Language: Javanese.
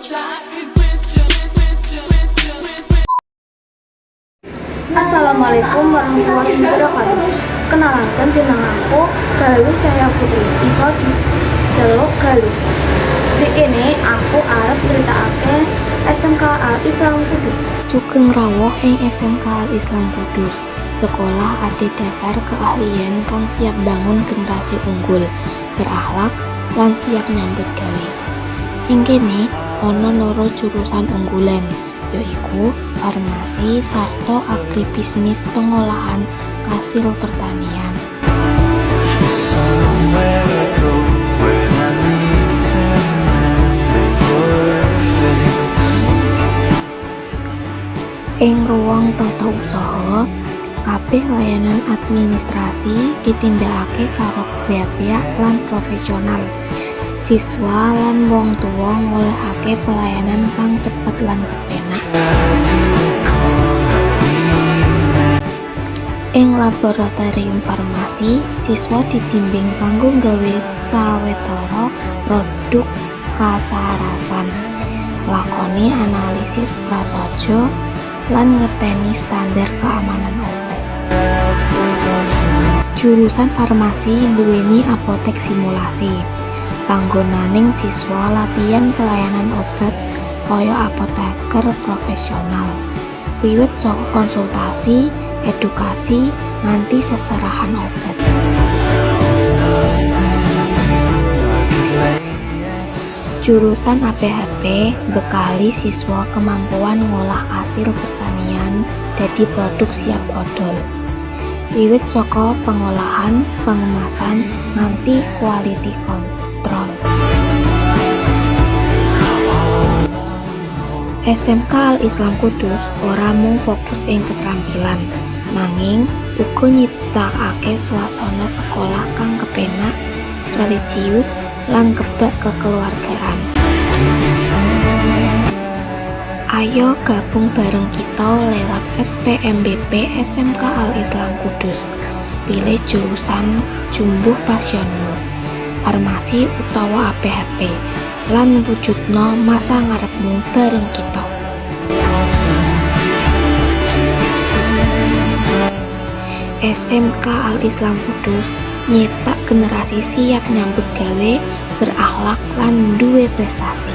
Assalamualaikum warahmatullahi wabarakatuh. Kenalkan jeneng aku Galuh Cahya Putri. Iso diceluk Galuh. Di kene aku arep nyritakake SMK Al Islam Kudus. Sugeng rawuh ing SMK Al Islam Kudus. Sekolah ade dasar keahlian kang siap bangun generasi unggul, berakhlak lan siap nyambut gawe. Ing kene ana loro jurusan unggulan, yaiku farmasi sarta agribisnis pengolahan hasil pertanian. Ing ruang tata usaha, kabeh layanan administrasi ditindakake karo pihak-pihak lan profesional. Siswa lan wong tuwa ngolehake pelayanan kang cepet lan kepenak. Ing laboratorium farmasi, siswa dibimbing kanggo gawe sawetara produk kasarasan, lakoni analisis prasaja lan ngerteni standar keamanan obat. Jurusan farmasi nduweni apotek simulasi. Panggonaning siswa latihan pelayanan obat kaya apoteker profesional. Wiwit saka konsultasi, edukasi, nganti seserahan obat. Jurusan APHP bekali siswa kemampuan ngolah hasil pertanian dadi produk siap odol. Wiwit saka pengolahan, pengemasan, nganti quality control. SMK Al Islam Kudus ora mung fokus ing keterampilan, nanging uga nyiptakake swasana sekolah kang kepenak, religius, lan kebak kekeluargaan. Ayo gabung bareng kita lewat SPMBP SMK Al Islam Kudus. Pilih jurusan jumbuh passionmu, farmasi utawa APHP, lan wujudno masa ngarepmu bareng kita. SMK Al Islam Kudus nyetak generasi siap nyambut gawe, berakhlak lan duwe prestasi.